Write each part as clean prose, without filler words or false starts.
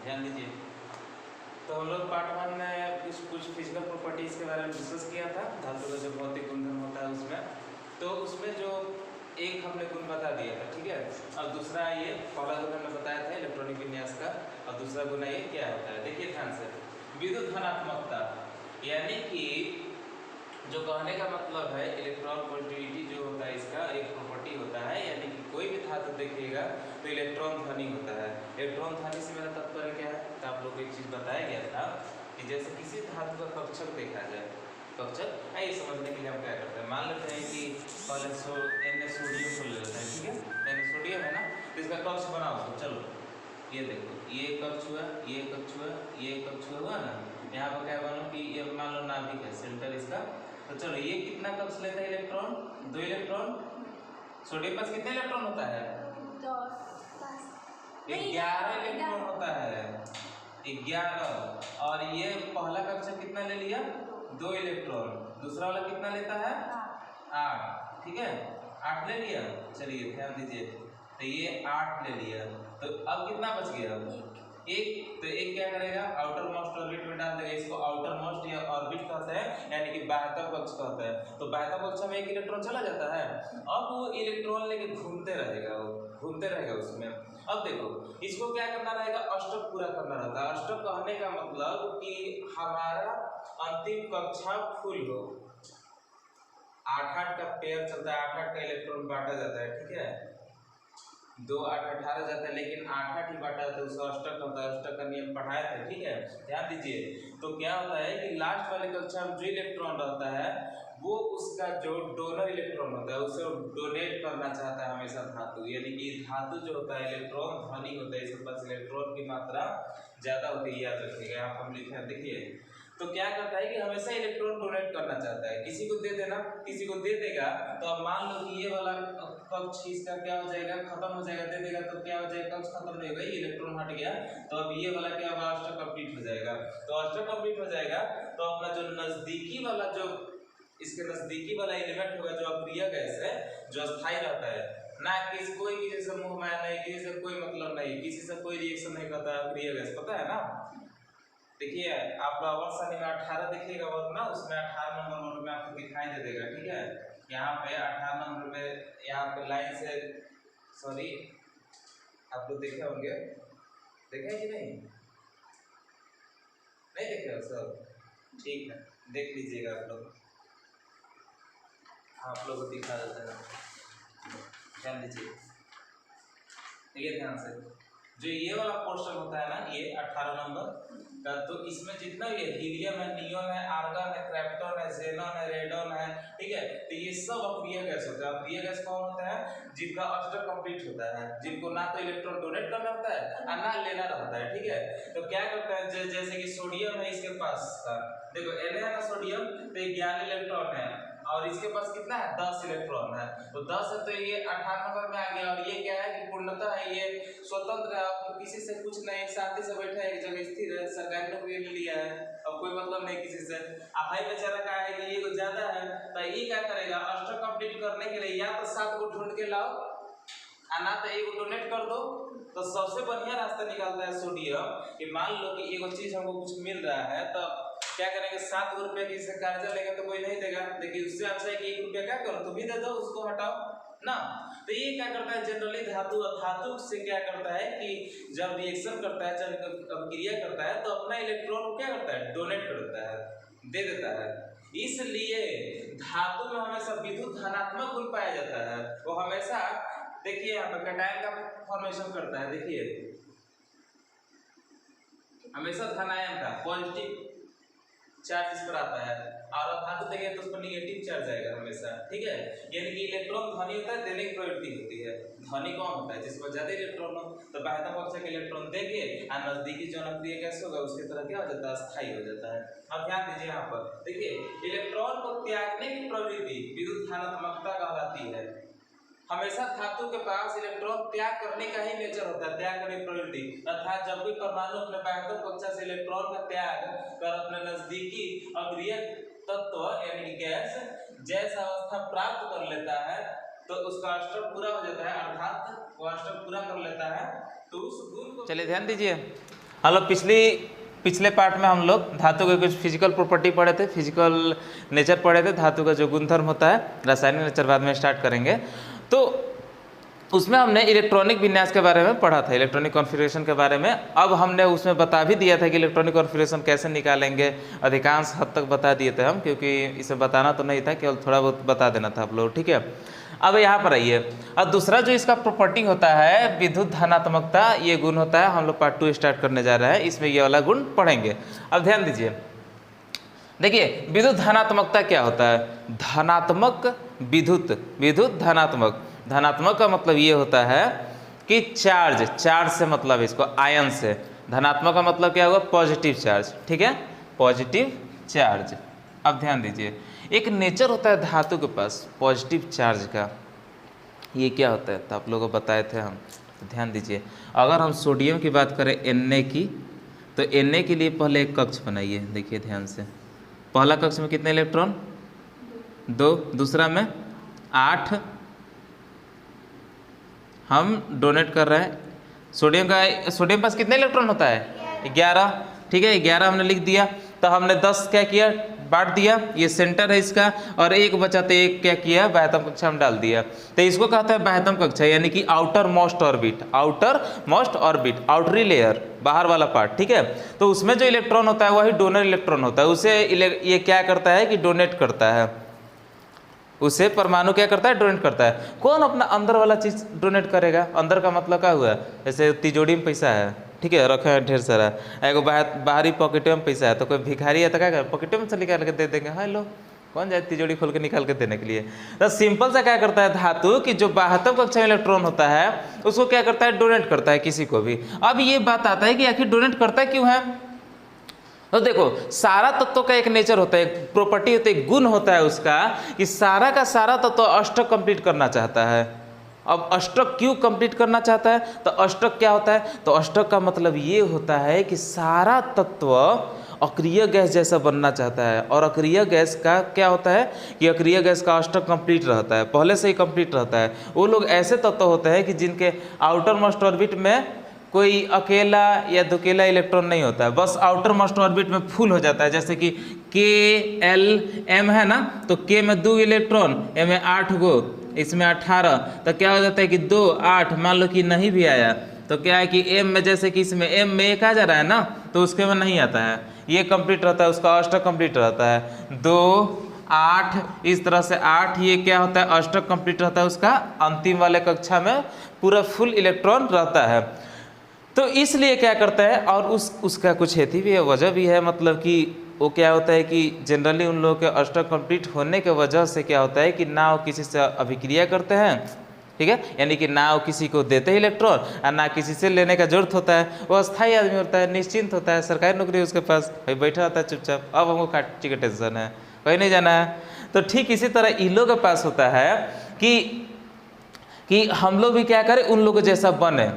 ध्यान दीजिए। तो हम लोग पार्ट 1 में कुछ फिजिकल प्रॉपर्टीज़ के बारे में डिस्कस किया था, धातु का जो भौतिक गुणधर्म होता है उसमें। तो उसमें जो एक हमने गुण बता दिया था, ठीक है। और दूसरा ये पहला गुण हमने बताया था इलेक्ट्रॉनिक विन्यास का, और दूसरा गुण ये क्या होता है, देखिए ध्यान से। विद्युत धनात्मकता, यानी कि जो कहने का मतलब है इलेक्ट्रॉन पॉजिटिविटी जो होता है इसका एक प्रॉपर्टी होता है, यानी कि कोई भी धातु देखिएगा तो इलेक्ट्रॉन धनी होता है। इलेक्ट्रॉन धनी से मेरा तात्पर्य क्या है, तो आप लोग को एक चीज़ बताया गया था कि जैसे किसी धातु का कक्षक देखा जाए, कक्षक आइए समझने के लिए हम क्या करते हैं, मान लेते हैं कि पहले सोडियम को ले लेते हैं, ठीक है। सोडियम है ना, तो इसका कक्ष बनाओ। तो चलो ये देखो, ये कक्ष हुआ, ये कक्ष हुआ, ये कक्ष हुआ ना। यहाँ पर क्या मानो कि ये मान लो नाभिक है, सेंटर इसका। तो चलो ये कितना कक्ष लेता है इलेक्ट्रॉन, 2 इलेक्ट्रॉन। सोडियम पास कितने इलेक्ट्रॉन होता है, 11 इलेक्ट्रॉन होता है, 11। और ये पहला कक्ष कितना ले लिया, 2 इलेक्ट्रॉन। दूसरा वाला कितना लेता है, 8, ठीक है, 8 ले लिया। चलिए ध्यान दीजिए, तो ये 8 ले लिया, तो अब कितना बच गया, एक। तो एक क्या करेगा, आउटर मोस्ट ऑर्बिट में डाल देगा। इसको आउटर मोस्ट या ऑर्बिट कहते हैं, यानी कि बाह्यतम कक्ष कहते हैं। तो बाह्यतम कक्ष में एक इलेक्ट्रॉन चला जाता है, अब वो इलेक्ट्रॉन लेके घूमते रहेगा, वो घूमते रहेगा उसमें। अब देखो इसको क्या करना रहेगा, अष्टक पूरा करना रहता है। अष्टक कहने का मतलब कि हमारा अंतिम कक्षा फुल हो। 8-8 का पेयर चलता है, 8-8 का इलेक्ट्रॉन बांटा जाता है, ठीक है। 2 8 18 जाता है, लेकिन 8-8 ही बांटा जाता है, उसको अष्टक होता है। अष्टक का नियम पढ़ाए थे, ठीक है। ध्यान दीजिए, तो क्या होता है कि लास्ट वाले कक्षा में जो इलेक्ट्रॉन रहता है वो उसका जो डोनर इलेक्ट्रॉन होता है उसे डोनेट करना चाहता है हमेशा धातु, यानी कि धातु जो होता है इलेक्ट्रॉन धनी होता है, इसके पास इलेक्ट्रॉन की मात्रा ज़्यादा होती है, याद रखिएगा। यहाँ पर हम लिखे हैं, देखिए। तो क्या करता है कि हमेशा इलेक्ट्रॉन डोनेट करना चाहता है, किसी को दे देना, किसी को दे देगा। तो अब मान लो कि ये वाला कक्ष इसका क्या हो जाएगा, खत्म हो जाएगा, दे देगा तो क्या हो जाएगा, कक्ष खत्म नहीं होगा, इलेक्ट्रॉन हट गया। तो अब ये वाला क्या होगा, अष्टक कंप्लीट हो जाएगा। तो अष्टक कंप्लीट हो जाएगा तो अपना जो नजदीकी वाला, जो इसके नजदीकी वाला एलिमेंट होगा, जो अक्रिय गैस है, जो स्थायी रहता है ना, किसी कोई किसी से मुंह माया नहीं, किसी से कोई मतलब नहीं, किसी से कोई रिएक्शन नहीं करता है, अक्रिय गैस, पता है ना। देखिए आप अवर सानी में 18 देखिएगा वर्ग ना, उसमें 18 नंबर वर्ग में आपको दिखाई दे देगा, ठीक है। यहाँ पे 18 नंबर में यहाँ पे लाइन से, सॉरी आप लोग देखे होंगे, देखे कि नहीं, नहीं देखे हो सब, ठीक है, देख लीजिएगा आप लोग, आप लोग को दिखा देता है, ध्यान दीजिए। देखिए ध्यान से, जो ये वाला पोर्शन होता है ना, ये 18 नंबर का, तो इसमें जितना भी है, हीलियम है, नियोन है, आर्गन है, क्रिप्टॉन है, ज़ेनॉन है, रेडॉन है, ठीक है। तो ये सब अक्रिय गैस होता है। अक्रिय गैस कौन होता है, जिनका अष्टक कंप्लीट होता है, जिनको ना तो इलेक्ट्रॉन डोनेट करना रहता है और ना लेना रहता है, ठीक है। तो क्या करता है, जैसे कि सोडियम है, इसके पास देखो Na है ना सोडियम, तो 11 इलेक्ट्रॉन है, और इसके पास कितना है, 10 इलेक्ट्रॉन है। तो 10 है तो ये 18 नंबर में आ गया। और ये क्या है कि पूर्णतः है, ये स्वतंत्र है, अब किसी से कुछ नहीं, शांति से बैठा है, एक जगह स्थिर है, सरकारी नौकरी ले लिया है, अब कोई मतलब नहीं किसी से। अब भाई बेचारा का है कि ये कुछ ज्यादा है, तो ये क्या करेगा, अष्टक कंप्लीट करने के लिए या तो 7 को ढूंढ के लाओ, ना तो एक डोनेट कर दो। तो सबसे बढ़िया रास्ता निकालता है सोडियम, कि मान लो कि एक चीज हमको कुछ मिल रहा है, तो क्या करेंगे, 7 रुपये की से कर्जा लेगा तो कोई नहीं देगा, लेकिन उससे अच्छा है कि 1 रुपया क्या करो, तुम ही दे दो, उसको हटाओ ना। तो ये क्या करता है, जनरली धातु से क्या करता है कि जब रिएक्शन करता है, जब अभिक्रिया करता है, तो अपना इलेक्ट्रॉन को क्या करता है, डोनेट करता है, दे देता है। इसलिए धातु में हमेशा विद्युत धनात्मक गुण पाया जाता है। वो हमेशा, देखिए यहाँ पे कैटायन का फॉर्मेशन करता है, देखिए हमेशा धनायन का पॉजिटिव चार्ज इस पर आता है, और धातु देंगे तो उस पर निगेटिव चार्ज आएगा हमेशा, ठीक है। यानी कि इलेक्ट्रॉन धनी होता है, देने की प्रवृत्ति होती है। धनी कौन होता है, जिसमें ज्यादा इलेक्ट्रॉन हो, तो बाह्यतम कक्ष के इलेक्ट्रॉन देंगे और नजदीकी जो अक्रिय गैस होगा उसकी तरह क्या हो जाता है, स्थायी हो जाता है। अब ध्यान दीजिए यहाँ पर, देखिए इलेक्ट्रॉन को त्यागने की प्रवृत्ति विद्युत धनात्मकता कहलाती है। हमेशा धातु के पास इलेक्ट्रॉन त्याग करने का ही नेचर होता है, त्याग करने की प्रवृत्ति, अर्थात जब भी परमाणु अपने बाह्यतम कक्षा से इलेक्ट्रॉन का त्याग कर अपने नजदीकी अक्रिय तत्व यानी कि गैस जैसा अवस्था प्राप्त कर लेता है, तो उसका अष्टक पूरा हो जाता है, अर्थात वो अष्टक पूरा कर लेता है, तो उस गुण को, चलिए ध्यान दीजिए, हम लोग पिछले पार्ट में हम लोग धातु के कुछ फिजिकल प्रॉपर्टी पढ़े थे, फिजिकल नेचर पढ़े थे, धातु का जो गुणधर्म होता है, रासायनिक नेचर बाद में स्टार्ट करेंगे। तो उसमें हमने इलेक्ट्रॉनिक विन्यास के बारे में पढ़ा था, इलेक्ट्रॉनिक कॉन्फ़िगरेशन के बारे में। अब हमने उसमें बता भी दिया था कि इलेक्ट्रॉनिक कॉन्फ़िगरेशन कैसे निकालेंगे, अधिकांश हद तक बता दिए थे हम, क्योंकि इसे बताना तो नहीं था, केवल थोड़ा बहुत बता देना था आप लोग, ठीक है। अब यहाँ पर आइए, और दूसरा जो इसका प्रॉपर्टी होता है विद्युत धनात्मकता, ये गुण होता है। हम लोग पार्ट 2 स्टार्ट करने जा रहे हैं, इसमें ये वाला गुण पढ़ेंगे। अब ध्यान दीजिए, देखिए विद्युत धनात्मकता क्या होता है। धनात्मक विद्युत धनात्मक का मतलब ये होता है कि चार्ज से मतलब इसको आयन से, धनात्मक का मतलब क्या होगा, पॉजिटिव चार्ज, ठीक है, पॉजिटिव चार्ज। अब ध्यान दीजिए, एक नेचर होता है धातु के पास पॉजिटिव चार्ज का, ये क्या होता है तो आप लोगों को बताए थे हम। तो ध्यान दीजिए, अगर हम सोडियम की बात करें Na की, तो Na के लिए पहले एक कक्ष बनाइए। देखिए ध्यान से, पहला कक्ष में कितने इलेक्ट्रॉन, 2, दूसरा में 8 हम डोनेट कर रहे हैं। सोडियम पास कितने इलेक्ट्रॉन होता है, 11, ठीक है, 11 हमने लिख दिया। तो हमने 10 क्या किया, बांट दिया, ये सेंटर है इसका, और एक बचा तो एक क्या किया, बाह्यतम कक्षा हम डाल दिया। तो इसको कहते हैं बाह्यतम कक्षा, यानी कि आउटर मोस्ट ऑर्बिट, आउटरी लेयर, बाहर वाला पार्ट, ठीक है। तो उसमें जो इलेक्ट्रॉन होता है वही डोनर इलेक्ट्रॉन होता है, उसे ये क्या करता है कि डोनेट करता है, उसे परमाणु क्या करता है, डोनेट करता है। कौन अपना अंदर वाला चीज डोनेट करेगा, अंदर का मतलब क्या हुआ, जैसे तिजोरी में पैसा है, ठीक है, रखे हैं ढेर सारा, एगो बाहरी पॉकेटों में पैसा है, तो कोई भिखारी है तो क्या कर, पॉकेटों में से निकाल के दे देंगे, हाँ लो, कौन जाए तिजोरी खोल के निकाल के देने के लिए। तो सिंपल सा क्या करता है धातु कि जो बाह्यतम कक्षा में इलेक्ट्रॉन होता है उसको क्या करता है, डोनेट करता है किसी को भी। अब ये बात आता है कि आखिर डोनेट करता क्यों है। तो देखो, सारा तत्व का एक नेचर होता है, एक प्रॉपर्टी होती है, एक गुण होता है उसका, कि सारा का सारा तत्व अष्टक कंप्लीट करना चाहता है। अब अष्टक क्यों कंप्लीट करना चाहता है, तो अष्टक क्या होता है, तो अष्टक का मतलब ये होता है कि सारा तत्व अक्रिय गैस जैसा बनना चाहता है। और अक्रिय गैस का क्या होता है कि अक्रिय गैस का अष्टक कंप्लीट रहता है, पहले से ही कंप्लीट रहता है। वो लोग ऐसे तत्व होते हैं कि जिनके आउटर मोस्ट ऑर्बिट में कोई अकेला या दुकेला इलेक्ट्रॉन नहीं होता है, बस आउटर मोस्ट ऑर्बिट में फुल हो जाता है। जैसे कि K L M है ना, तो K में 2 इलेक्ट्रॉन, M में 8 गो, इसमें 18, तो क्या हो जाता है कि 2 8, मान लो कि नहीं भी आया तो क्या है कि M में, जैसे कि इसमें M में 1 आ जा रहा है ना, तो उसके में नहीं आता है, ये कंप्लीट रहता है, उसका अष्टक कंप्लीट रहता है। 2 8 इस तरह से 8, ये क्या होता है, अष्टक कंप्लीट रहता है उसका, अंतिम वाले कक्षा में पूरा फुल इलेक्ट्रॉन रहता है। तो इसलिए क्या करता है, और उसका कुछ हेतु भी है, वजह भी है, मतलब कि वो क्या होता है कि जनरली उन लोगों के अष्टक कंप्लीट होने के वजह से क्या होता है कि ना वो किसी से अभिक्रिया करते हैं, ठीक है, यानी कि ना वो किसी को देते हैं इलेक्ट्रॉन और ना किसी से लेने का जरूरत होता है। वो अस्थायी आदमी होता है, निश्चिंत होता है, सरकारी नौकरी है उसके पास, भाई बैठा रहता है चुपचाप, अब हमको काटी का टेंशन है, कहीं नहीं जाना है। तो ठीक इसी तरह इन लोगों के पास होता है कि हम लोग भी क्या करें, उन लोगों जैसा बने।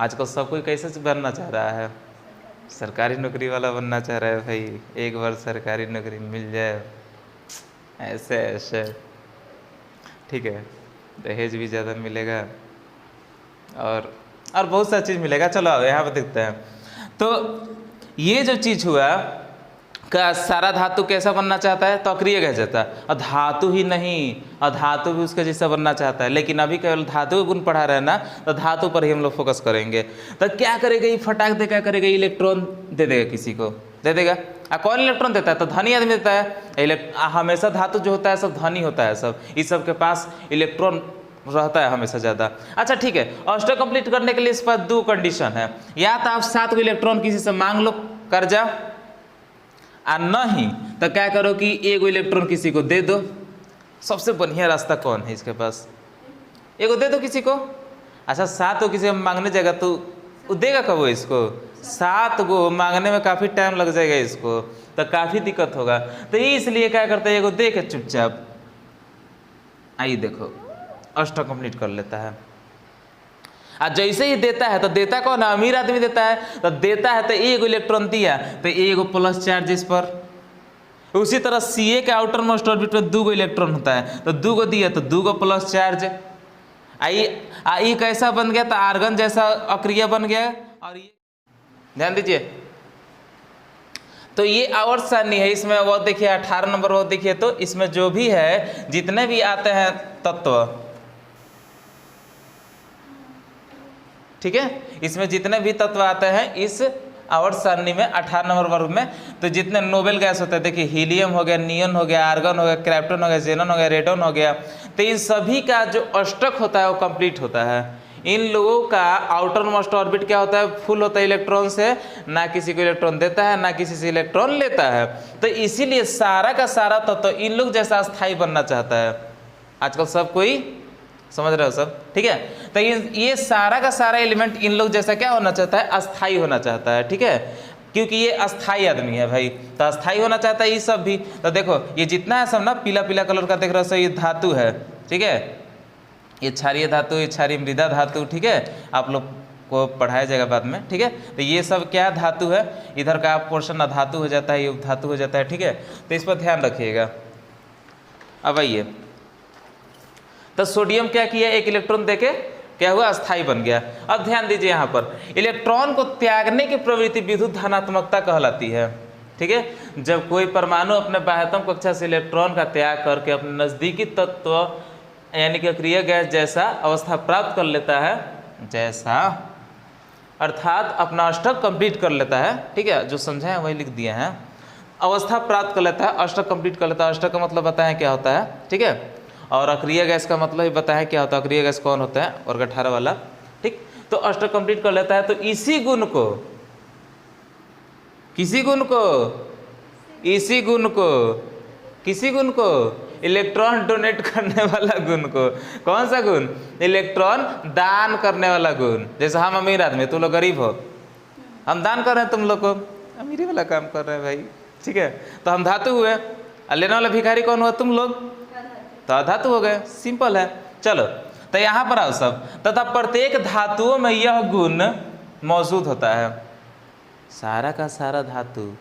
आजकल सब कोई कैसे बनना चाह रहा है, सरकारी नौकरी वाला बनना चाह रहा है, भाई एक बार सरकारी नौकरी मिल जाए, ऐसे, ठीक है, दहेज भी ज़्यादा मिलेगा और बहुत सा चीज़ मिलेगा। चलो यहाँ पर देखते हैं। तो ये जो चीज़ हुआ का सारा धातु कैसा बनना चाहता है, तो अक्रिय गैस जाता है, और धातु ही नहीं, और धातु भी उसका जैसा बनना चाहता है। लेकिन अभी केवल धातु के गुण पढ़ा रहे हैं ना, तो धातु पर ही हम लोग फोकस करेंगे। तो क्या करेगा ये, फटाक दे क्या करेगा, इलेक्ट्रॉन दे देगा, किसी को दे देगा। कौन इलेक्ट्रॉन देता है, तो धनी आदमी देता है। हमेशा धातु जो होता है सब धनी होता है, सब इस सब के पास इलेक्ट्रॉन रहता है हमेशा ज़्यादा। अच्छा ठीक है, अष्टक कंप्लीट करने के लिए इस पर 2 कंडीशन है, या तो आप 7 को इलेक्ट्रॉन किसी से मांग लो कर्जा, और नहीं तो क्या करो कि 1 इलेक्ट्रॉन किसी को दे दो। सबसे बढ़िया रास्ता कौन है इसके पास, 1 दे दो किसी को। अच्छा 7 को किसी को मांगने जाएगा तो देगा कब वो इसको, 7 को मांगने में काफ़ी टाइम लग जाएगा इसको, तो काफ़ी दिक्कत होगा। तो इसलिए क्या करते हैं, 1 दे के चुपचाप आइए देखो अष्टक कंप्लीट कर लेता है। और जैसे ही देता है, तो देता कौन है, अमीर आदमी देता है, तो देता है तो 1 इलेक्ट्रॉन दिया तो 1 प्लस चार्ज इस पर। उसी तरह Ca के आउटर मोस्ट ऑर्बिट में 2 इलेक्ट्रॉन होता है, तो 2 दिया तो 2 प्लस चार्ज। आई कैसा बन गया, तो आर्गन जैसा अक्रिया बन गया। और ये ध्यान दीजिए। तो ये आवर्त सारणी है, इसमें वो देखिए 18 नंबर वो देखिए, तो इसमें जो भी है जितने भी आते हैं तत्व, ठीक है, इसमें जितने भी तत्व आते हैं इस आवर्त सारणी में 18 नंबर वर्ग में, तो जितने नोबेल गैस होते हैं, देखिए हीलियम हो गया, नियन हो गया, आर्गन हो गया, क्रिप्टॉन हो गया, जेनन हो गया, रेडन हो गया, तो इन सभी का जो अष्टक होता है वो कंप्लीट होता है। इन लोगों का आउटर मोस्ट ऑर्बिट क्या होता है, फुल होता है इलेक्ट्रॉन से, ना किसी को इलेक्ट्रॉन देता है ना किसी से इलेक्ट्रॉन लेता है। तो इसीलिए सारा का सारा तत्व इन लोग जैसा स्थायी बनना चाहता है। आजकल सब कोई समझ रहे हो सब, ठीक है। तो ये सारा का सारा एलिमेंट इन लोग जैसा क्या होना चाहता है, अस्थाई होना चाहता है, ठीक है, क्योंकि ये अस्थाई आदमी है भाई, तो अस्थाई होना चाहता है ये सब भी। तो देखो ये जितना है सब ना पीला पीला कलर का देख रहे हो, ये धातु है, ठीक है, ये क्षारीय धातु, ये क्षारीय मृदा धातु, ठीक है, आप लोग को पढ़ाया जाएगा बाद में, ठीक है। तो ये सब क्या धातु है, इधर का पोर्शन अधातु हो जाता है, ये धातु हो जाता है, ठीक है। तो इस पर ध्यान रखिएगा। अब आइए, तो सोडियम क्या किया, एक इलेक्ट्रॉन देके क्या हुआ, अस्थाई बन गया। अब ध्यान दीजिए यहाँ पर इलेक्ट्रॉन को त्यागने की प्रवृत्ति विद्युत धनात्मकता कहलाती है, ठीक है। जब कोई परमाणु अपने बाह्यतम कक्षा से इलेक्ट्रॉन का त्याग करके अपने नजदीकी तत्व यानी कि अक्रिय गैस जैसा अवस्था प्राप्त कर लेता है, जैसा अर्थात अपना अष्टक कंप्लीट कर लेता है, ठीक है, जो समझे हैं वही लिख दिए हैं, अवस्था प्राप्त कर लेता है, अष्टक कंप्लीट कर लेता है। अष्टक का मतलब बताएं क्या होता है, ठीक है, और अक्रिय गैस का मतलब ही बताएं क्या होता है, अक्रिय गैस कौन होता है, वर्ग 18 वाला, ठीक। तो अष्टक कंप्लीट कर लेता है, तो इसी गुण को, किसी गुण को, इसी गुण को, किसी गुण को, इलेक्ट्रॉन डोनेट करने वाला गुण को, कौन सा गुण, इलेक्ट्रॉन दान करने वाला गुण। जैसे हम अमीर आदमी, तुम लोग गरीब हो, हम दान कर रहे हैं तुम लोग को, अमीरी वाला काम कर रहे हैं भाई, ठीक है, तो हम धातु हुए, और लेने वाला भिखारी कौन हुआ, तुम लोग, तो अधातु हो गए, सिंपल है। चलो तो यहाँ पर आओ सब, तथा प्रत्येक धातुओं में यह गुण मौजूद होता है। सारा का सारा धातु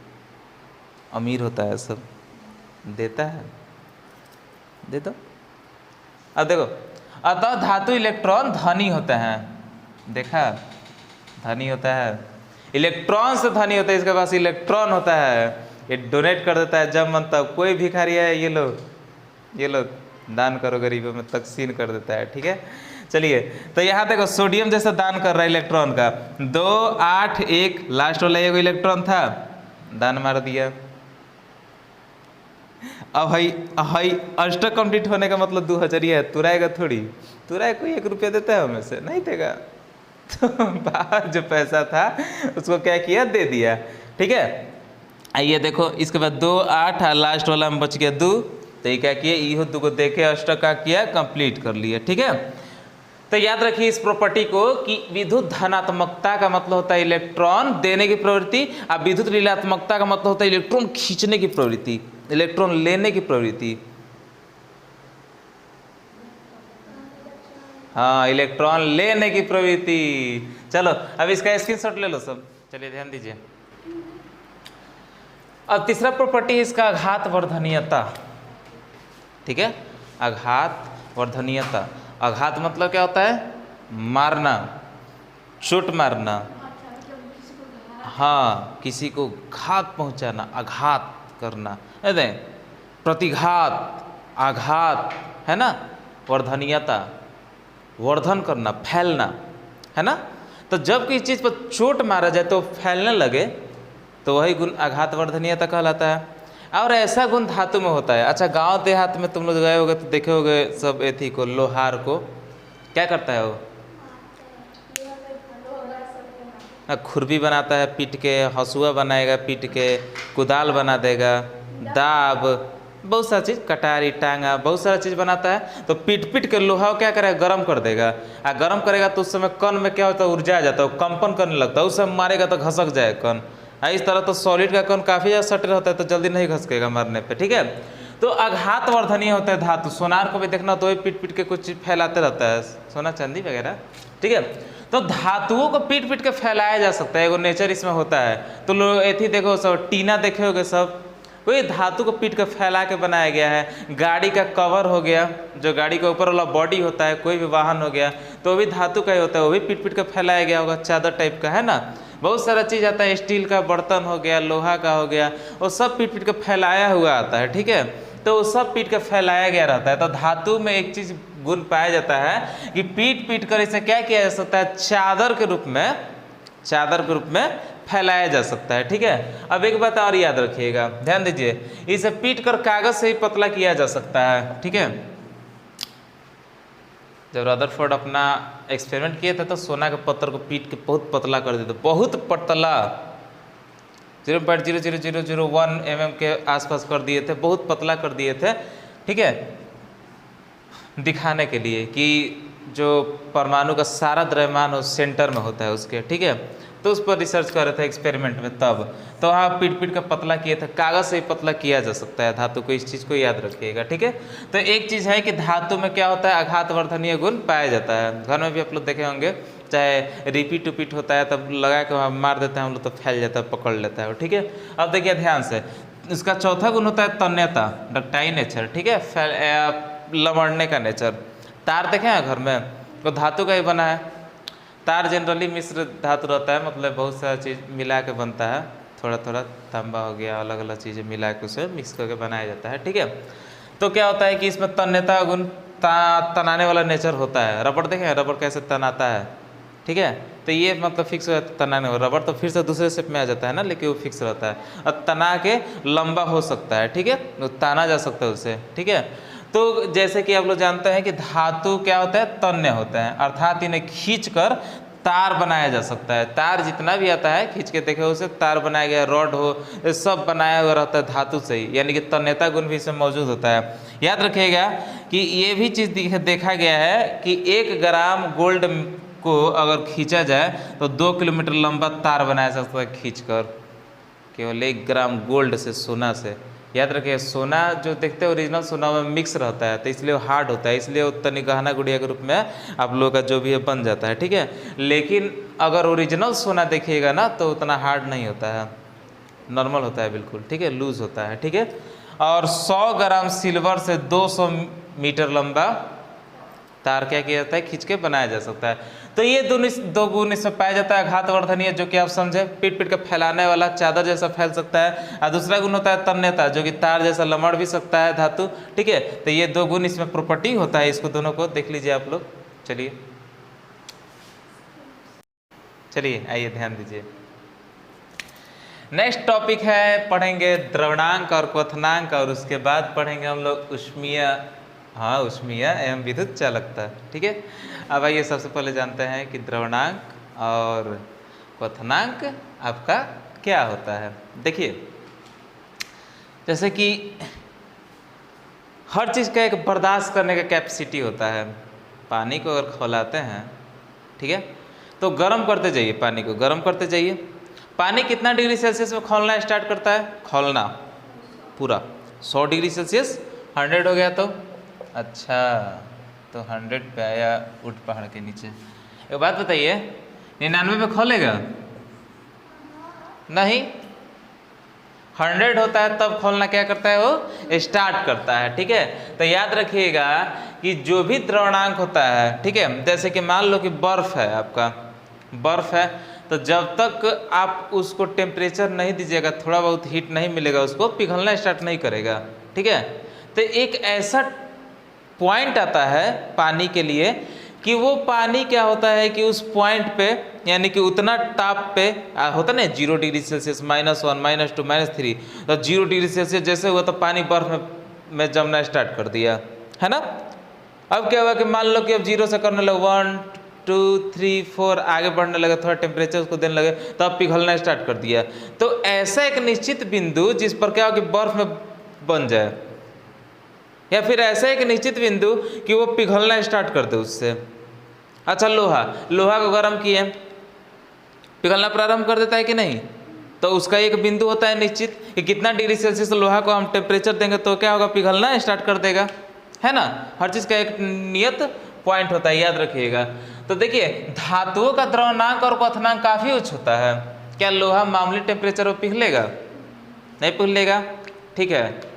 अमीर होता है, सब देता है, दे दो। अब देखो, अतः धातु इलेक्ट्रॉन धनी होते हैं, देखा, धनी होता है, इलेक्ट्रॉन से धनी होता है, इसके पास इलेक्ट्रॉन होता है, ये डोनेट कर देता है जब मन तब। कोई भिखारी है, ये लोग दान करो गरीबों में, तकसीम कर देता है, ठीक है। चलिए तो यहाँ देखो सोडियम जैसा दान कर रहा है इलेक्ट्रॉन का, 2 8 1 लास्ट वाला एक इलेक्ट्रॉन था, दान मार दिया। अब हई अष्टक कंप्लीट होने का मतलब 2000 है, तुराएगा थोड़ी, तुराए कोई 1 रुपया देता है हमें से, नहीं देगा, तो बाहर जो पैसा था उसको क्या किया, दे दिया, ठीक है। आइए देखो, इसके बाद 2 8 लास्ट वाला में बच गया 2, तो ये क्या किया, इहो 2 को देखे अष्टक का किया, कंप्लीट कर लिया, ठीक है। तो याद रखिए इस प्रॉपर्टी को कि विद्युत धनात्मकता का मतलब होता है इलेक्ट्रॉन देने की प्रवृत्ति, और विद्युत ऋणात्मकता का मतलब होता है इलेक्ट्रॉन खींचने की प्रवृत्ति, इलेक्ट्रॉन लेने की प्रवृत्ति। हाँ, इलेक्ट्रॉन लेने की प्रवृत्ति। चलो अब इसका स्क्रीनशॉट ले लो सब, चलिए ध्यान दीजिए। अब तीसरा प्रॉपर्टी इसका आघात वर्धनीयता, ठीक है, आघात वर्धनीयता। आघात मतलब क्या होता है, मारना, चोट मारना, हाँ, किसी को घात पहुंचाना, आघात करना, प्रतिघात, आघात, है ना, वर्धनीयता, वर्धन करना, फैलना, है ना। तो जब किसी चीज़ पर चोट मारा जाए तो फैलने लगे, तो वही गुण आघात वर्धनीयता कहलाता है। और ऐसा गुण धातु में होता है। अच्छा, गांव देहात में तुम लोग गए होगे तो देखे होगे सब एथी को, लोहार को क्या करता है वो, खुरपी बनाता है पीट के, हसुआ बनाएगा पीट के, कुदाल बना देगा, दाब, बहुत सारा चीज़, कटारी, टांगा, बहुत सारा चीज़ बनाता है। तो पीट पीट के लोहा क्या करेगा, गर्म कर देगा, और गर्म करेगा तो उस समय कण में क्या होता है, ऊर्जा आ जाता है, कंपन करने लगता है, उस समय मारेगा तो घसक जाए कण। इस तरह तो सॉलिड का कण काफ़ी ज़्यादा सटल होता है, तो जल्दी नहीं घसकेगा मारने पे, ठीक है। तो आघात वर्धनीय होता है धातु। सोनार को भी देखना तो वही पीट पीट के कुछ चीज़ फैलाते रहता है, सोना चांदी वगैरह, ठीक है। तो धातुओं को पीट पीट के फैलाया जा सकता है, एगो नेचर इसमें होता है। तो लोग एथी देखो सब, टीना देखे होगे सब, वही धातु को पीट कर फैला के बनाया गया है। गाड़ी का कवर हो गया, जो गाड़ी के ऊपर वाला बॉडी होता है, कोई भी वाहन हो गया तो वो भी धातु का ही होता है, वो भी पीट पीट के फैलाया गया होगा, चादर टाइप का, है ना। बहुत सारा चीज़ आता है, स्टील का बर्तन हो गया, लोहा का हो गया, वो सब पीट पीट के फैलाया हुआ आता है, ठीक है। तो वो सब पीट के फैलाया गया रहता है। तो धातु में एक चीज़ गुण पाया जाता है कि पीट पीट कर इसे क्या किया जा सकता है, चादर के रूप में फैलाया जा सकता है, ठीक है। अब एक बात और याद रखिएगा, ध्यान दीजिए, इसे पीट कर कागज से ही पतला किया जा सकता है, ठीक है। जब रदरफोर्ड अपना एक्सपेरिमेंट किए थे तो सोना के पत्थर को पीट के बहुत पतला कर दिए थे, बहुत पतला, 0.00001 mm के आसपास कर दिए थे, बहुत पतला कर दिए थे, ठीक है, दिखाने के लिए कि जो परमाणु का सारा द्रव्यमान उस सेंटर में होता है उसके, ठीक है। तो उस पर रिसर्च कर रहे थे एक्सपेरिमेंट में, तब तो वहाँ पीट पीट कर पतला किए थे, कागज से ही पतला किया जा सकता है धातु को, इस चीज़ को याद रखिएगा, ठीक है। तो एक चीज़ है कि धातु में क्या होता है, आघातवर्धनीय गुण पाया जाता है। घर में भी आप लोग देखे होंगे, चाहे रिपीट उपीट होता है तब लगा के वहाँ मार देते हैं हम लोग तो फैल जाता है, पकड़ लेता है, ठीक है। अब देखिए ध्यान से, इसका चौथा गुण होता है तन्यता, डक्टाइल नेचर, ठीक है, लमड़ने का नेचर। तार देखें हैं घर में, तो धातु का ही बना है। तार जनरली मिश्र धातु रहता है, मतलब बहुत सारा चीज़ मिला के बनता है, थोड़ा थोड़ा तांबा हो गया, अलग अलग चीज़ें मिला के उसे मिक्स करके बनाया जाता है, ठीक है। तो क्या होता है कि इसमें तन्यता गुण, तनाने वाला नेचर होता है। रबड़ देखें, रबड़ कैसे तनाता है, ठीक है। तो ये मतलब फिक्स हो जाता है तनाने वाला, रबड़ तो फिर से दूसरे शेप में आ जाता है ना, लेकिन वो फिक्स रहता है और तना के लंबा हो सकता है, ठीक है, तो ताना जा सकता है उसे, ठीक है। तो जैसे कि आप लोग जानते हैं कि धातु क्या होता है, तन्य होता है, अर्थात इन्हें खींच कर तार बनाया जा सकता है। तार जितना भी आता है खींच के देखे उसे तार बनाया गया, रॉड हो, ये सब बनाया हुआ रहता है धातु से ही, यानी कि तन्यता गुण भी इसमें मौजूद होता है। याद रखिएगा कि ये भी चीज़ देखा गया है कि 1 ग्राम गोल्ड को अगर खींचा जाए तो 2 किलोमीटर लंबा तार बनाया जा सकता है खींचकर, केवल 1 ग्राम गोल्ड से, सोना से। याद रखिए, सोना जो देखते हैं ओरिजिनल सोना में मिक्स रहता है, तो इसलिए वो हार्ड होता है, इसलिए वो तनी गहना गुड़िया के रूप में आप लोगों का जो भी है बन जाता है, ठीक है। लेकिन अगर ओरिजिनल सोना देखिएगा ना तो उतना हार्ड नहीं होता है, नॉर्मल होता है बिल्कुल, ठीक है, लूज होता है, ठीक है। और 100 ग्राम सिल्वर से 200 मीटर लंबा तार क्या किया जाता है, खींच के बनाया जा सकता है। तो ये दो गुण इसमें पाया जाता है, आघातवर्धनीय जो कि आप समझे, पीट पीट के फैलाने वाला, चादर जैसा फैल सकता है, और दूसरा गुण होता है तन्यता, जो कि तार जैसा लमड़ भी सकता है धातु, ठीक है। तो ये 2 गुण इसमें प्रॉपर्टी होता है, इसको दोनों को देख लीजिए आप लोग। चलिए आइए ध्यान दीजिए, नेक्स्ट टॉपिक है, पढ़ेंगे द्रवणांक और क्वथनांक, और उसके बाद पढ़ेंगे हम लोग उष्मीय एवं विद्युत चालकता, ठीक है। अब आइए सबसे पहले जानते हैं कि द्रवणांक और क्वथनांक आपका क्या होता है। देखिए, जैसे कि हर चीज़ का एक बर्दाश्त करने का कैपेसिटी होता है। पानी को अगर खौलाते हैं, ठीक है, तो गर्म करते जाइए, पानी को गर्म करते जाइए। पानी कितना डिग्री सेल्सियस में खौलना स्टार्ट करता है, खौलना पूरा 100 डिग्री सेल्सियस, 100 हो गया तो अच्छा, तो 100 पे आया उठ पहाड़ के नीचे। एक बात बताइए, 99 पे खोलेगा नहीं, 100 होता है तब खोलना क्या करता है, वो स्टार्ट करता है, ठीक है। तो याद रखिएगा कि जो भी द्रवणांक होता है, ठीक है, जैसे कि मान लो कि बर्फ है, आपका बर्फ है, तो जब तक आप उसको टेम्परेचर नहीं दीजिएगा, थोड़ा बहुत हीट नहीं मिलेगा, उसको पिघलना स्टार्ट नहीं करेगा, ठीक है। तो एक ऐसा पॉइंट आता है पानी के लिए कि वो पानी क्या होता है कि उस पॉइंट पे, यानी कि उतना ताप पे होता ना 0 डिग्री सेल्सियस, -1, -2, -3, तो 0 डिग्री सेल्सियस जैसे हुआ तो पानी बर्फ में जमना स्टार्ट कर दिया, है ना। अब क्या हुआ कि मान लो कि अब 0 से करने लगे, 1, 2, 3, 4 आगे बढ़ने लगे, थोड़ा टेम्परेचर उसको देने लगे, तो अब पिघलना स्टार्ट कर दिया। तो ऐसा एक निश्चित बिंदु जिस पर क्या हो कि बर्फ में बन जाए, या फिर ऐसा एक निश्चित बिंदु कि वो पिघलना स्टार्ट कर दे उससे। अच्छा, लोहा को गर्म किए, पिघलना प्रारंभ कर देता है कि नहीं, तो उसका एक बिंदु होता है निश्चित कि कितना डिग्री सेल्सियस लोहा को हम टेम्परेचर देंगे तो क्या होगा, पिघलना स्टार्ट कर देगा, है ना। हर चीज़ का एक नियत पॉइंट होता है, याद रखिएगा। तो देखिए, धातुओं का द्रवणांक और क्वथनांक काफ़ी उच्च होता है। क्या लोहा मामूली टेम्परेचर पर पिघलेगा, नहीं पिघलेगा, ठीक है।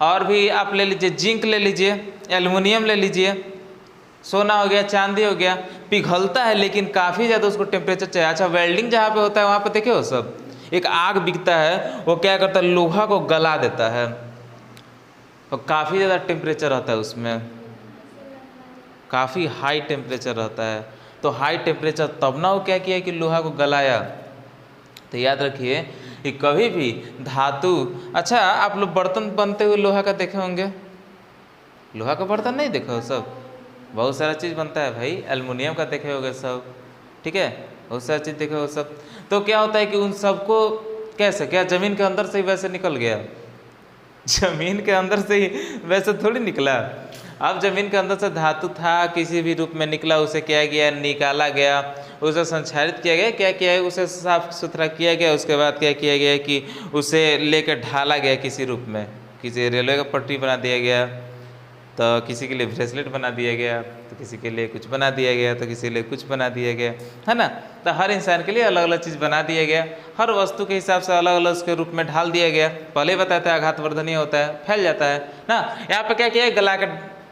और भी आप ले लीजिए, जिंक ले लीजिए, एल्युमिनियम ले लीजिए, सोना हो गया, चांदी हो गया, पिघलता है लेकिन काफ़ी ज़्यादा उसको टेम्परेचर चाहिए। अच्छा, वेल्डिंग जहाँ पे होता है वहाँ पे देखे हो सब, एक आग बिकता है, वो क्या करता है, लोहा को गला देता है, और काफ़ी ज़्यादा टेम्परेचर रहता है उसमें, काफ़ी हाई टेम्परेचर रहता है। तो हाई टेम्परेचर तब ना वो क्या किया कि लोहा को गलाया। तो याद रखिए कि कभी भी धातु, अच्छा आप लोग बर्तन बनते हुए लोहा का देखे होंगे, लोहा का बर्तन नहीं देखा हो सब, बहुत सारा चीज़ बनता है भाई, एल्युमिनियम का देखे होगे सब, ठीक है, बहुत सारा चीज़ देखे हो सब। तो क्या होता है कि उन सबको कैसे, क्या ज़मीन के अंदर से ही वैसे निकल गया? ज़मीन के अंदर से ही वैसे थोड़ी निकला। अब ज़मीन के अंदर से धातु था, किसी भी रूप में निकला, उसे क्या किया, निकाला गया, उसे संक्षारित किया गया, क्या किया है, उसे साफ सुथरा किया गया, उसके बाद क्या किया गया कि उसे लेकर ढाला गया किसी रूप में, किसी रेलवे का पटरी बना दिया गया, तो किसी के लिए ब्रेसलेट बना दिया गया, तो किसी के लिए कुछ बना दिया गया, तो किसी के लिए कुछ बना दिया गया, है ना। तो हर इंसान के लिए अलग अलग चीज़ बना दिया गया, हर वस्तु के हिसाब से अलग अलग उसके रूप में ढाल दिया गया। पहले ही बताया था आघातवर्धनीय होता है, फैल जाता है ना। यहाँ पे क्या किया है,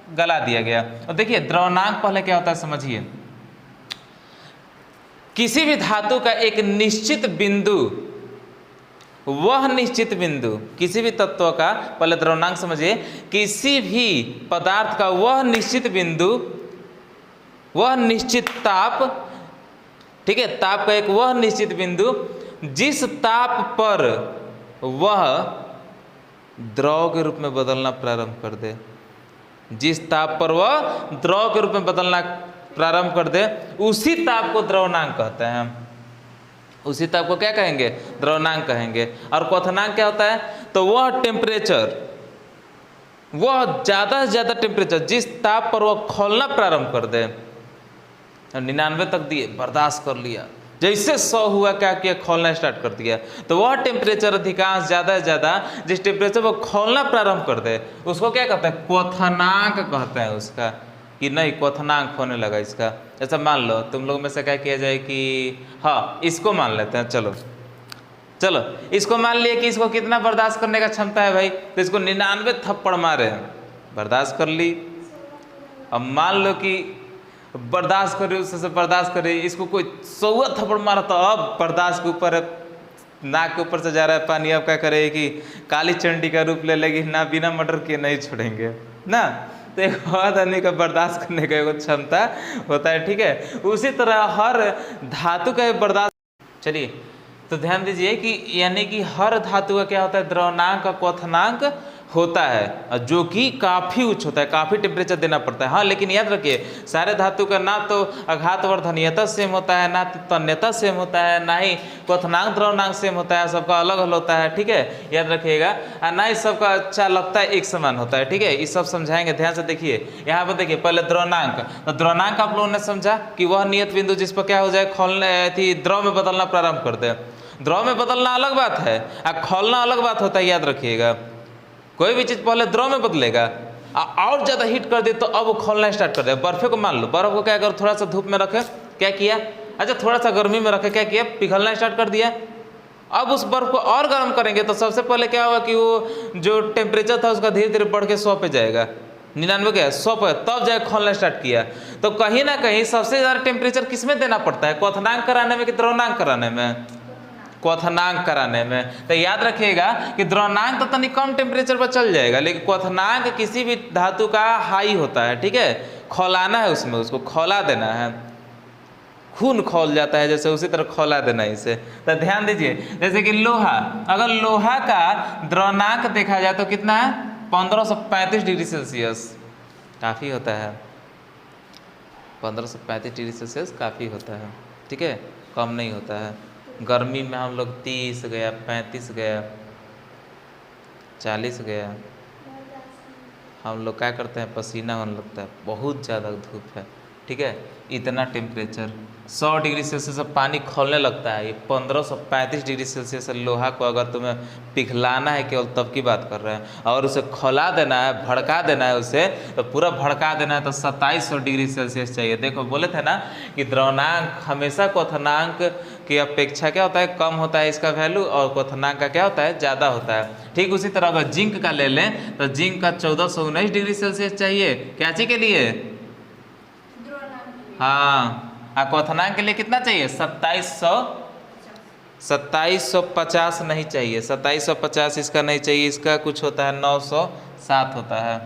गला दिया गया। और देखिए द्रवनांक पहले क्या होता है समझिए, किसी भी धातु का एक निश्चित बिंदु, वह निश्चित बिंदु, किसी भी तत्व का, पहले द्रव्यनांक समझिए, किसी भी पदार्थ का वह निश्चित बिंदु, वह निश्चित ताप, ठीक है, ताप का एक वह निश्चित बिंदु जिस ताप पर वह द्रव के रूप में बदलना प्रारंभ कर दे, जिस ताप पर वह द्रव के रूप में बदलना प्रारंभ कर दे, उसी ताप को द्रव्यनांक कहते हैं। उसी ताप को क्या कहेंगे, द्रव्यनांक कहेंगे। और क्वथनांक क्या होता है, तो वह टेम्परेचर, वह ज़्यादा से ज़्यादा टेम्परेचर जिस ताप पर वह खौलना प्रारंभ कर दे, 99 तक दिए, बर्दाश्त कर लिया, जैसे 100 हुआ क्या किया, खौलना स्टार्ट कर दिया, तो वह टेम्परेचर अधिकांश ज़्यादा से ज़्यादा जिस टेम्परेचर वो खौलना प्रारंभ कर दे, उसको क्या कहते हैं, क्वथनांक कहते हैं उसका, कि नहीं क्वथनांक होने लगा इसका। जैसा मान लो तुम लोग में से क्या किया जाए कि हाँ इसको मान लेते हैं, चलो चलो इसको मान लिए कि इसको कितना बर्दाश्त करने का क्षमता है भाई, तो इसको 99 थप्पड़ मारे, बर्दाश्त कर ली। अब मान लो कि बर्दाश्त कर रही, उससे बर्दाश्त कर रही, इसको कोई 100 थप्पड़ मारा, तो अब बर्दाश्त के ऊपर, नाक के ऊपर से जा रहा है पानी, अब क्या करेगी कि काली चंडी का रूप ले लेगी ना, बिना मर्डर किए नहीं छोड़ेंगे ना। तो एक बहुत आदमी का बर्दाश्त करने का एक क्षमता होता है, ठीक है। उसी तरह हर धातु का बर्दाश्त, चलिए तो ध्यान दीजिए कि यानी कि हर धातु का क्या होता है, द्रव्यनांक का क्वथनांक होता है, जो कि काफ़ी उच्च होता है, काफ़ी टेम्परेचर देना पड़ता है। हाँ लेकिन याद रखिए सारे धातु का ना तो आघातवर्धनीयता सेम होता है, ना तन्यता सेम होता है, ना ही क्वथनांक द्रव्यनांक सेम होता है, सबका अलग अलग होता है, ठीक है, याद रखिएगा। और ना ही सबका अच्छा लगता है एक समान होता है, ठीक है, ये सब समझाएंगे, ध्यान से देखिए। यहाँ पर देखिए पहले द्रव्यनांक, तो द्रव्यनांक आप लोगों ने समझा कि वह नियत बिंदु जिस पर क्या हो जाए, खोलने थी द्रव में बदलना प्रारंभ कर दे। द्रव में बदलना अलग बात है और खोलना अलग बात होता है, याद रखिएगा। कोई भी चीज़ पहले द्रव में बदलेगा और ज़्यादा हीट कर दे तो अब वो खोलना स्टार्ट कर दे। बर्फ़े को मान लो, बर्फ़ को क्या कर, थोड़ा सा धूप में रखे, क्या किया, अच्छा थोड़ा सा गर्मी में रखे, क्या किया, पिघलना स्टार्ट कर दिया। अब उस बर्फ़ को और गर्म करेंगे तो सबसे पहले क्या होगा कि वो जो टेम्परेचर था उसका धीरे धीरे बढ़ के 100 पे जाएगा, 99 क्या 100 पे, तब जाए खोलना स्टार्ट किया। तो कहीं ना कहीं सबसे ज़्यादा टेम्परेचर किस में देना पड़ता है, क्वथनांक कराने में कि द्रव्यनांक कराने में, क्वथनांक कराने में। तो याद रखिएगा कि द्रव्यनांक तो तनिक कम टेम्परेचर पर चल जाएगा, लेकिन क्वथनांक किसी भी धातु का हाई होता है, ठीक है, खौलाना है उसमें, उसको खौला देना है, खून खौल जाता है जैसे, उसी तरह खौला देना है इसे। तो ध्यान दीजिए जैसे कि लोहा, अगर लोहा का द्रव्यनांक देखा जाए तो कितना है, 1535 डिग्री सेल्सियस, काफ़ी होता है, 1535 डिग्री सेल्सियस काफ़ी होता है, ठीक है, कम नहीं होता है। गर्मी में हम लोग 30 गया, 35 गया, 40 गया, हम लोग क्या करते हैं, पसीना होने लगता है, बहुत ज़्यादा धूप है, ठीक है, इतना टेम्परेचर 100 डिग्री सेल्सियस पानी खौलने लगता है। ये 1535 डिग्री सेल्सियस लोहा को अगर तुम्हें पिघलाना है केवल तब की बात कर रहे हैं, और उसे खौला देना है, भड़का देना है उसे, तो पूरा भड़का देना है तो 2700 डिग्री सेल्सियस चाहिए। देखो बोले थे ना कि द्रव्यनांक हमेशा क्वथनांक की अपेक्षा क्या होता है, कम होता है इसका वैल्यू, और क्वथनांक का क्या होता है, ज़्यादा होता है। ठीक उसी तरह अगर जिंक का ले लें तो जिंक का 1419 डिग्री सेल्सियस चाहिए, क्या चीज़ के लिए, हाँ, क्वथनांक के लिए कितना चाहिए? 2750 नहीं चाहिए, 2750 इसका नहीं चाहिए, इसका कुछ होता है 907 होता है,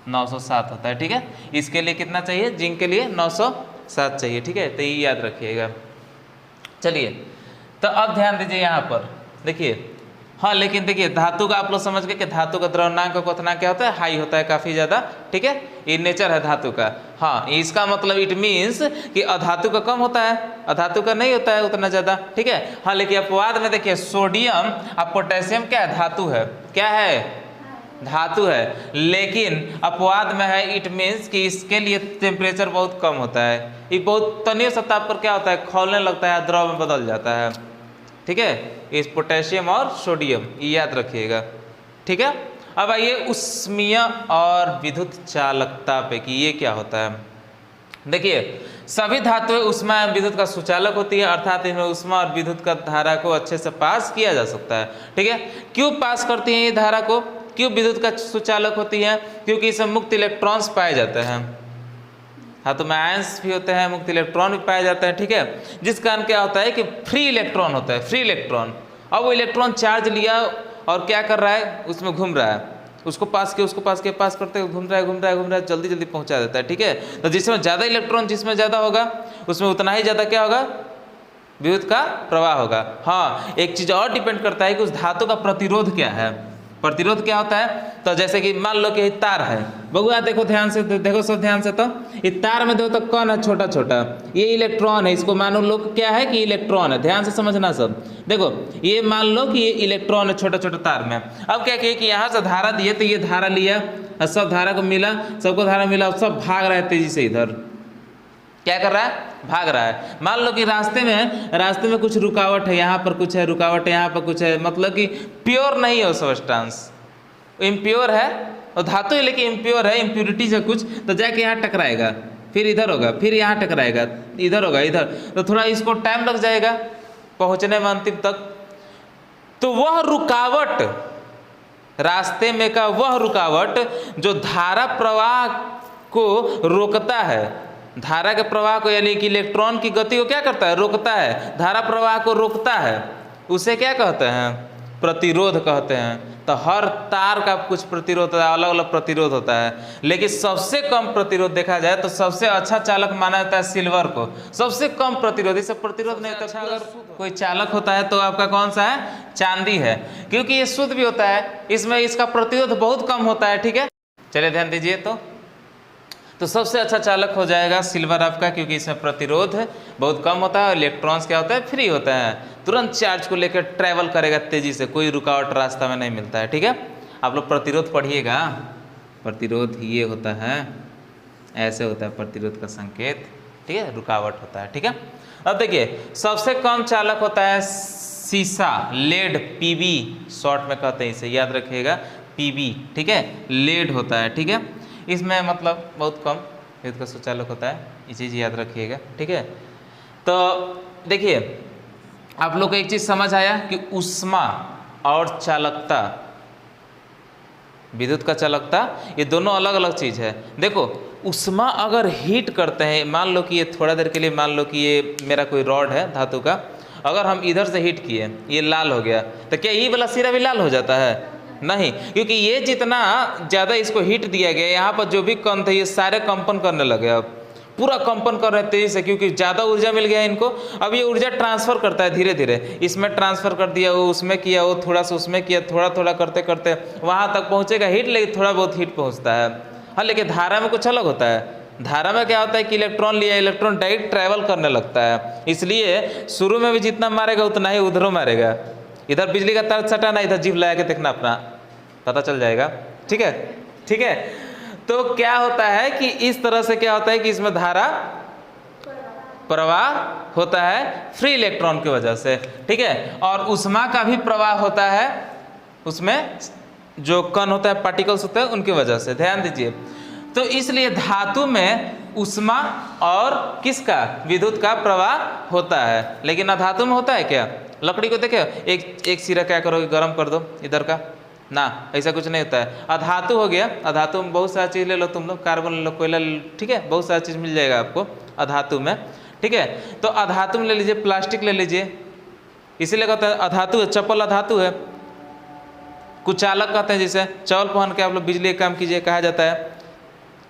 907 होता है, ठीक है। इसके लिए कितना चाहिए? जिंक के लिए 907 चाहिए, ठीक है। तो ये याद रखिएगा। चलिए, तो अब ध्यान दीजिए यहाँ पर, देखिए, हाँ लेकिन देखिए धातु का आप लोग समझ गए कि धातु का द्रव्यमानांक क्वथनांक क्या होता है? हाई होता है, काफ़ी ज़्यादा, ठीक है। ये नेचर है धातु का। हाँ, इसका मतलब इट मीन्स कि अधातु का कम होता है, अधातु का नहीं होता है उतना ज़्यादा, ठीक है। हाँ, लेकिन अपवाद में देखिए सोडियम और पोटेशियम क्या है? धातु है। क्या है? धातु है। लेकिन अपवाद में है, इट मीन्स कि इसके लिए टेम्परेचर बहुत कम होता है। ये बहुत तनीय सतह पर क्या होता है? खौलने लगता है, द्रव में बदल जाता है, ठीक है। इस पोटेशियम और सोडियम, ये याद रखिएगा, ठीक है। अब आइए उष्मीय और विद्युत चालकता पे कि ये क्या होता है। देखिए, सभी धातुएं उष्मा एवं विद्युत का सुचालक होती है, अर्थात इनमें उष्मा और विद्युत का धारा को अच्छे से पास किया जा सकता है, ठीक है। क्यों पास करती हैं ये धारा को? क्यों विद्युत का सुचालक होती है? क्योंकि इसमें मुक्त इलेक्ट्रॉन्स पाए जाते हैं। हाँ, तो में आयंस भी होते हैं, मुक्त इलेक्ट्रॉन भी पाए जाते हैं, ठीक है। जिस कारण क्या होता है कि फ्री इलेक्ट्रॉन होता है, फ्री इलेक्ट्रॉन। अब वो इलेक्ट्रॉन चार्ज लिया और क्या कर रहा है? उसमें घूम रहा है, उसको पास करते हुए घूम रहा है, जल्दी जल्दी पहुंचा देता है, ठीक है। तो जिसमें ज़्यादा इलेक्ट्रॉन जिसमें ज़्यादा होगा उसमें उतना ही ज़्यादा क्या होगा? विद्युत का प्रवाह होगा। हाँ, एक चीज़ और डिपेंड करता है कि उस धातु का प्रतिरोध क्या है। प्रतिरोध क्या होता है? तो जैसे कि मान लो कि तार है, बबुआ देखो ध्यान से, देखो सब ध्यान से, तो ये तार में देखो तो कौन है? छोटा छोटा, ये इलेक्ट्रॉन है। इसको मान लो क्या है कि इलेक्ट्रॉन है, ध्यान से समझना सब। देखो ये मान लो कि ये इलेक्ट्रॉन है छोटा छोटा तार में। अब क्या किया कि यहाँ से धारा दिए, तो ये धारा लिया और सब धारा को मिला, सबको धारा मिला और सब भाग रहा है तेजी से इधर। क्या कर रहा है? भाग रहा है। मान लो कि रास्ते में कुछ रुकावट है, यहाँ पर कुछ है रुकावट, यहाँ पर कुछ है, मतलब कि प्योर नहीं है वो सब्सटेंस, इम्प्योर है और धातु है, लेकिन इम्प्योर है, इम्प्योरिटीज है कुछ, तो जाके यहाँ टकराएगा, फिर इधर होगा, फिर यहाँ टकराएगा, इधर होगा, इधर, तो थोड़ा इसको टाइम लग जाएगा पहुँचने में अंतिम तक। तो वह रुकावट, रास्ते में का वह रुकावट जो धारा प्रवाह को रोकता है, धारा के प्रवाह को, यानी कि इलेक्ट्रॉन की गति को क्या करता है? रोकता है, धारा प्रवाह को रोकता है, उसे क्या कहते हैं? प्रतिरोध कहते हैं। तो हर तार का कुछ प्रतिरोध होता है, अलग अलग प्रतिरोध होता है, लेकिन सबसे कम प्रतिरोध देखा जाए तो सबसे अच्छा चालक माना जाता है सिल्वर को, सबसे कम प्रतिरोध। इससे प्रतिरोध नहीं होता। अगर कोई चालक होता है तो आपका कौन सा है? चांदी है, क्योंकि ये शुद्ध भी होता है, इसमें इसका प्रतिरोध बहुत कम होता है, ठीक है। चलिए ध्यान दीजिए, तो सबसे अच्छा चालक हो जाएगा सिल्वर आपका, क्योंकि इसमें प्रतिरोध बहुत कम होता है और इलेक्ट्रॉन्स क्या होता है? फ्री होता है, तुरंत चार्ज को लेकर ट्रैवल करेगा तेजी से, कोई रुकावट रास्ता में नहीं मिलता है, ठीक है। आप लोग प्रतिरोध पढ़िएगा, प्रतिरोध ये होता है, ऐसे होता है प्रतिरोध का संकेत, ठीक है, रुकावट होता है, ठीक है। अब देखिए, सबसे कम चालक होता है सीसा, लेड, पीबी शॉर्ट में कहते हैं, इसे याद रखिएगा, पीबी, ठीक है, लेड होता है, ठीक है। इसमें मतलब बहुत कम विद्युत का सुचालक होता है, ये चीज़ याद रखिएगा, ठीक है। तो देखिए, आप लोग को एक चीज़ समझ आया कि ऊष्मा और चालकता, विद्युत का चालकता, ये दोनों अलग अलग चीज़ है। देखो, ऊष्मा अगर हीट करते हैं, मान लो कि ये थोड़ा देर के लिए, मान लो कि ये मेरा कोई रॉड है धातु का, अगर हम इधर से हीट किए, ये लाल हो गया, तो क्या ये वाला सिरा भी लाल हो जाता है? नहीं, क्योंकि ये जितना ज़्यादा इसको हीट दिया गया, यहाँ पर जो भी कण थे ये सारे कंपन करने लगे, अब पूरा कंपन कर रहे तेजी से, क्योंकि ज़्यादा ऊर्जा मिल गया इनको। अब ये ऊर्जा ट्रांसफ़र करता है धीरे धीरे, इसमें ट्रांसफ़र कर दिया, वो उसमें किया, वो थोड़ा सा उसमें किया, थोड़ा थोड़ा करते करते वहाँ तक पहुँचेगा हीट, लेकिन थोड़ा बहुत हीट पहुँचता है। हाँ, लेकिन धारा में कुछ अलग होता है। धारा में क्या होता है कि इलेक्ट्रॉन लिया, इलेक्ट्रॉन डायरेक्ट ट्रैवल करने लगता है, इसलिए शुरू में भी जितना मारेगा उतना ही उधरों मारेगा। इधर बिजली का तार सटाना, इधर जीभ लगा के देखना, अपना पता चल जाएगा, ठीक है, ठीक है। तो क्या होता है कि इस तरह से क्या होता है कि इसमें धारा प्रवाह होता है फ्री इलेक्ट्रॉन की वजह से, ठीक है। और ऊष्मा का भी प्रवाह होता है, उसमें जो कण होता है, पार्टिकल्स होते हैं, उनकी वजह से। ध्यान दीजिए, तो इसलिए धातु में ऊष्मा और किसका? विद्युत का प्रवाह होता है, लेकिन अधातु में होता है क्या? लकड़ी को देखे, एक सिरा क्या करोगे, गर्म कर दो इधर का, ना, ऐसा कुछ नहीं होता है। अधातु हो गया, अधातु में बहुत सारा चीज़ ले लो तुम लोग, कार्बन ले लो, कोयला ले लो, ठीक है, बहुत सारा चीज़ मिल जाएगा आपको अधातु में, ठीक है। तो अधातु में ले लीजिए, प्लास्टिक ले लीजिए, इसीलिए कहते हैं अधातु है, चप्पल अधातु है। कुचालक कहते हैं, जिसे चावल पहन के आप लोग बिजली का काम कीजिए कहा जाता है,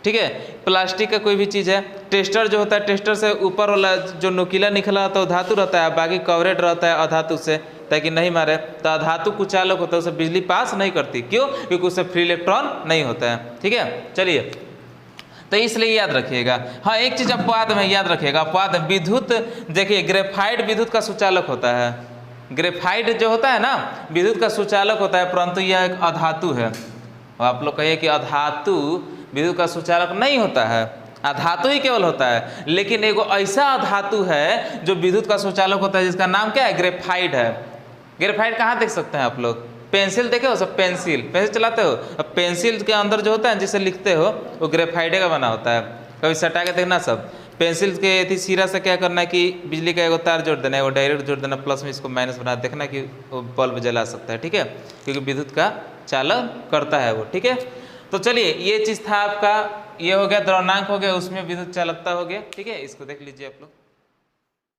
ठीक है। प्लास्टिक का कोई भी चीज़ है। टेस्टर जो होता है, टेस्टर से ऊपर वाला जो नुकीला निकला तो धातु रहता है, बाकी कवरेज रहता है अधातु से, ताकि नहीं मारे। तो अधातु कुचालक होता है, उसे बिजली पास नहीं करती, क्यों? क्योंकि उससे फ्री इलेक्ट्रॉन नहीं होता है, ठीक है। चलिए, तो इसलिए याद रखिएगा। हाँ, एक चीज़ अपवाद में याद रखिएगा, अपवाद विद्युत, देखिए ग्रेफाइट विद्युत का सुचालक होता है। ग्रेफाइट जो होता है ना, विद्युत का सुचालक होता है, परंतु यह एक अधातु है। आप लोग कहिए कि अधातु विद्युत का सुचालक नहीं होता है, अधातु ही केवल होता है। लेकिन एगो ऐसा अधातु है जो विद्युत का सुचालक होता है, जिसका नाम क्या है? ग्रेफाइट है। ग्रेफाइट कहाँ देख सकते हैं आप लोग? पेंसिल देखे हो सब? पेंसिल चलाते हो, अब पेंसिल के अंदर जो होता है जिसे लिखते हो वो ग्रेफाइट का बना होता है। कभी सटा के देखना सब। पेंसिल के यदि सिरा से क्या करना है कि बिजली का एगो तार जोड़ देना है, वो डायरेक्ट जोड़ देना, प्लस में इसको माइनस बना देखना कि वो बल्ब जला सकता है, ठीक है, क्योंकि विद्युत का चालन करता है वो, ठीक है। तो चलिए, ये चीज़ था आपका, ये हो गया द्रव्यनांक हो गया, उसमें विद्युत चालकता हो गया, ठीक है। इसको देख लीजिए आप लोग।